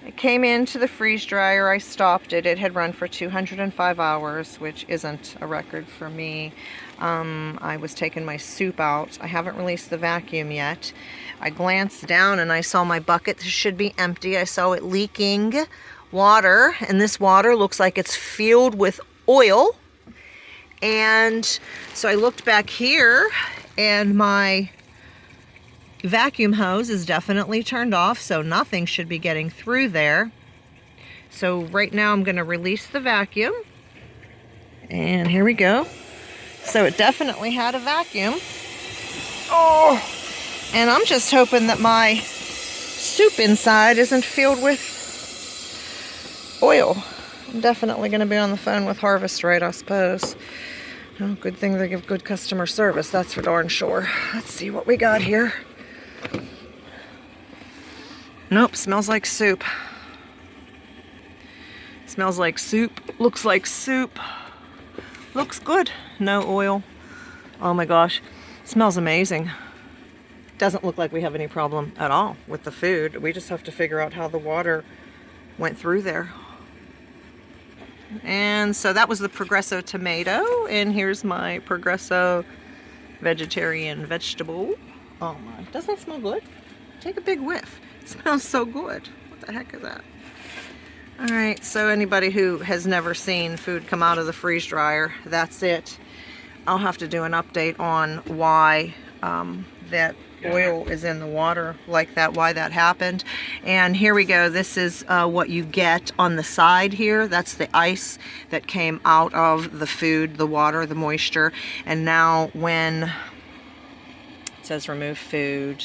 It came into the freeze dryer. I stopped it. It had run for 205 hours, which isn't a record for me. I was taking my soup out. I haven't released the vacuum yet. I glanced down and I saw my bucket. This should be empty. I saw it leaking water, and this water looks like it's filled with oil. And so I looked back here, and my vacuum hose is definitely turned off, so nothing should be getting through there. So right now I'm going to release the vacuum, and here we go. So it definitely had a vacuum. Oh, and I'm just hoping that my soup inside isn't filled with oil. I'm definitely going to be on the phone with Harvest Right, I suppose. Oh, good thing they give good customer service, that's for darn sure. Let's see what we got here. Nope, smells like soup. Smells like soup, looks like soup. Looks good, no oil. Oh my gosh, smells amazing. Doesn't look like we have any problem at all with the food. We just have to figure out how the water went through there. And so that was the Progresso tomato, and here's my Progresso vegetarian vegetable. Oh my, doesn't that smell good? Take a big whiff. It smells so good. What the heck is that? All right, so anybody who has never seen food come out of the freeze dryer, that's it. I'll have to do an update on why that oil is in the water like that, why that happened. And here we go. This is what you get on the side here. That's the ice that came out of the food, the water, the moisture. And now when it says remove food,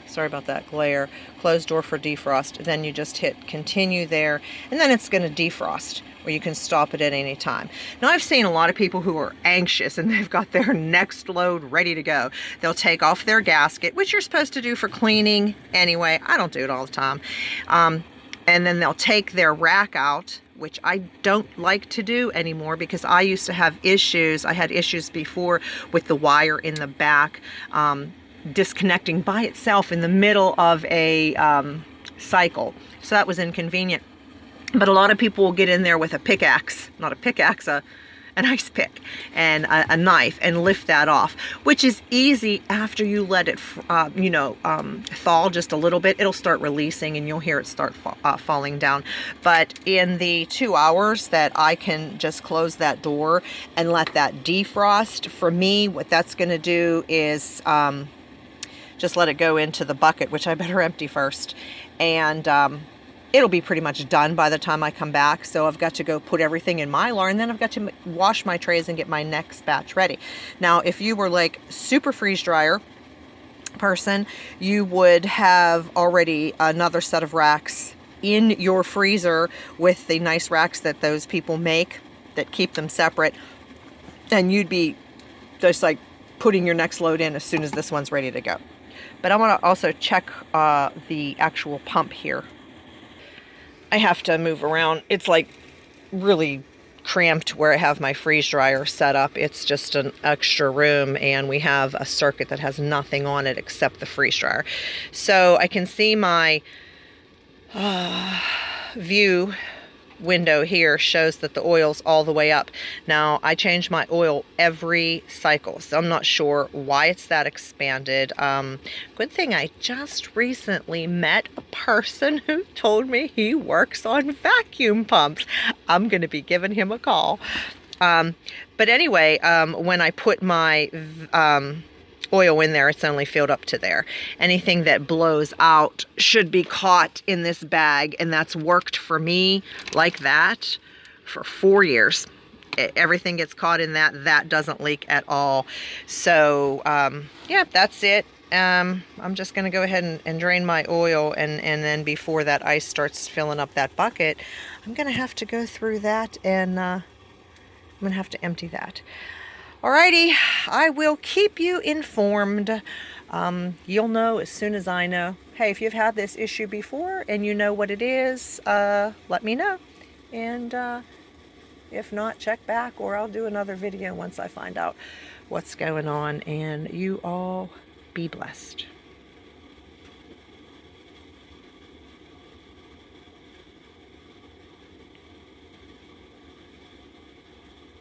sorry about that glare, close door for defrost, then you just hit continue there, and then it's going to defrost, where you can stop it at any time. Now, I've seen a lot of people who are anxious and they've got their next load ready to go. They'll take off their gasket, which you're supposed to do for cleaning anyway. I don't do it all the time. And then they'll take their rack out, which I don't like to do anymore because I used to have issues. I had issues before with the wire in the back disconnecting by itself in the middle of a cycle. So that was inconvenient. But a lot of people will get in there with a pickaxe, not a pickaxe, an ice pick and a knife, and lift that off, which is easy after you let it, thaw just a little bit. It'll start releasing and you'll hear it start falling down. But in the 2 hours that I can just close that door and let that defrost, for me, what that's going to do is just let it go into the bucket, which I better empty first. And it'll be pretty much done by the time I come back. So I've got to go put everything in Mylar, and then I've got to wash my trays and get my next batch ready. Now, if you were like super freeze dryer person, you would have already another set of racks in your freezer with the nice racks that those people make that keep them separate. And you'd be just like putting your next load in as soon as this one's ready to go. But I want to also check the actual pump here. I have to move around. It's like really cramped where I have my freeze dryer set up. It's just an extra room, and we have a circuit that has nothing on it except the freeze dryer. So I can see my view window here shows that the oil's all the way up. Now, I change my oil every cycle, so I'm not sure why it's that expanded. Good thing I just recently met a person who told me he works on vacuum pumps. I'm going to be giving him a call. But anyway, when I put my oil in there, it's only filled up to there. Anything that blows out should be caught in this bag, and that's worked for me like that for 4 years. Everything gets caught in that. That doesn't leak at all. So yeah, that's it. I'm just going to go ahead and drain my oil, and then before that ice starts filling up that bucket, I'm going to have to go through that, and I'm going to have to empty that. Alrighty, I will keep you informed. You'll know as soon as I know. Hey, if you've had this issue before and you know what it is, let me know. And if not, check back, or I'll do another video once I find out what's going on. And you all be blessed.